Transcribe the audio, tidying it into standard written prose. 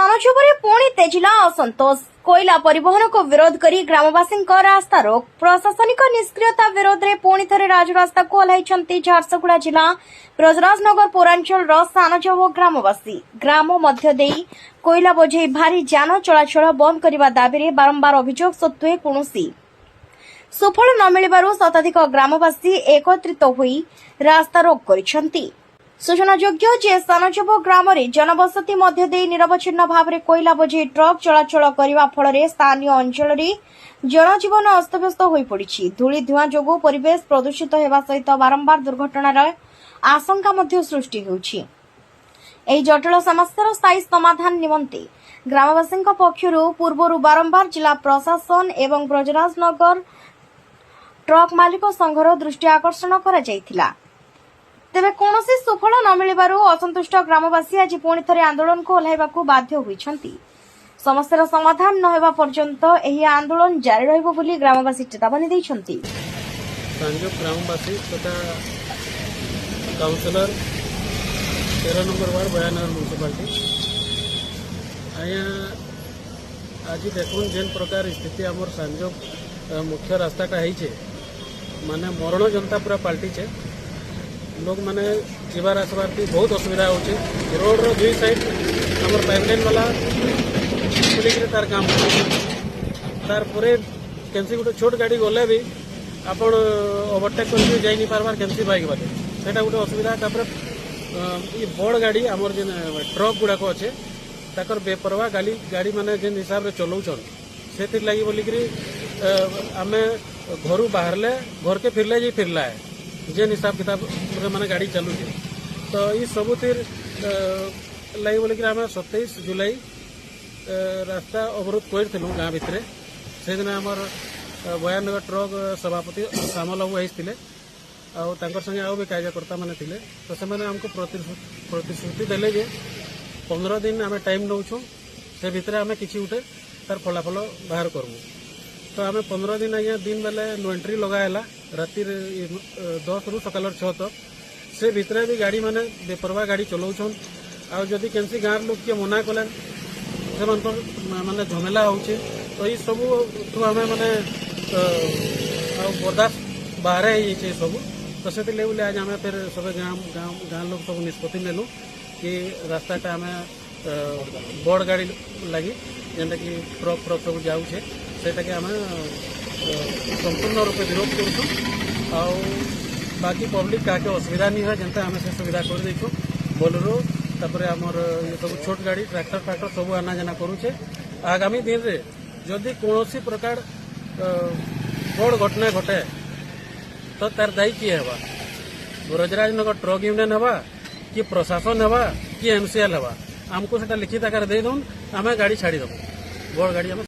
सानचुबरे पुणी तेजिला असंतोष कोयला परिवहन को विरोध करी ग्रामवासी रास्ता रोक प्रशासनिक निष्क्रियता विरोध में पुणी थे राजरास्ता को ओह्लाइछन्ति झारसुगुड़ा जिला ब्रजराजनगर पौरांचल सानचुब ग्रामवासी ग्राम मध्य देई कोयला बोझे भारी जान चलाचल बंद करने दाबी में बारंबार अभियोग सत्वे कौनसी सुफल न मिलबारु शताधिक ग्रामवासी एकत्रित होई रास्ता रोक करिसेंति। सूचनायोग्य जे सानचुब ग्राम जनबसती मध्य दे निरवच्छिन्न भाव में कोयला बोझे ट्रक चलाचल करने फल स्थानीय अंचल जनजीवन अस्तव्यस्त हो पड़ी धूली धुआं जो परिवेश प्रदूषित होगा सहित बारंबार दुर्घटनार आशंका सृष्टि होउछि। एही जटिल समस्यार स्थायी समाधान निमंते ग्रामवासी पक्षर पूर्व बारंबार जिला प्रशासन एवं ब्रजराजनगर ट्रक मालिक संघर दृष्टि आकर्षण करा जायथिला। तेबे कौनसी सुफल न मिलबारु असंतुष्ट ग्रामवासी आज पुणी थे आंदोलन को ओह्लाइबाकू बाध्य होइछन्ति। समस्यार समाधान न हेबा पर्यंत एही आंदोलन जारी रहिबो बोली ग्रामवासी चेतावनी दैछन्ति। संजोग ग्रामवासी तथा काउंसिलर 13 नंबर वार्ड बयानगर म्युनिसिपालिटी आया आज देखुन जेन प्रकार स्थिति आमर संजोग मुख्य रास्ताटा है माने मरण जनता पूरा पाल्टी छे लोग माने जीवार आसबार भी बहुत असुविधा होचे। रोड रो दुई साइड हमर पाइपलाइन वाला खुलिक तार काम तार परे केनसी गोटे छोट गाड़ी गले भी आपण ओवरटेक करके जाई नहीं पारबार केनसी बाइक वाले सेटा गोटे असुविधा। तापर ये बड़ गाड़ी हमर जेन ट्रक गुड़ाक अच्छे ताकर बेपरवा गाड़ी माने जेन हिसाब रे चलाउछन सेतिर लागि बोलिकरी आमे घरू बाहरले घर के फिरले जी फिरला है जेन हिसाब किताब माने गाड़ी चलू तो ये सबुतिर लगे बोलिक 27 जुलाई रास्ता अवरोध करूँ गाँ भितर से दिन आमर बयानगर ट्रक सभापति सामल बाबू आते संगे आउ भी कार्यकर्ता मैंने थे तो से आमको प्रतिश्रुति देले जे 15 दिन आम टाइम नौ से भितर आम कि गोटे तार फलाफल बाहर करबू तो आम 15 दिन आज्ञा दिन बेले नो एंट्री लगाला राति 10 रु सकाल 6 तक से भितर भी गाड़ी माने बेपरवा गाड़ी चलाउछन आ जदि केनसी गाँव लोग किए मना कले से माने झमेला होचे तो ये सब आम माने बर्दाश्त बाहर हो सब तो से बोले आज आम फिर सब गाँव लोग सब निष्पत्ति नेलु कि रास्ताटा आम बड़ गाड़ी लगी जेनटा कि ट्रक फ्रक सब जाऊे सेटा के आम संपूर्ण रूपे विरोध करूँ बाकी पब्लिक क्या असुविधा नहीं है जनता आम से सुविधा कर देछो बोलेरो तापर आमर ये सब छोट गाड़ी ट्रैक्टर फ्रैक्टर सब आना जाना करुचे। आगामी दिन रे जदि कौन प्रकार बड़ घटना घटे तो तार दायी किए हवा ब्रजराजनगर ट्रक यूनियन हवा कि प्रशासन हवा कि एमसीएल हवा आमको सेटा लिखित आकार दे दौन आम गाड़ी छाड़ी देव बड़ गाड़ी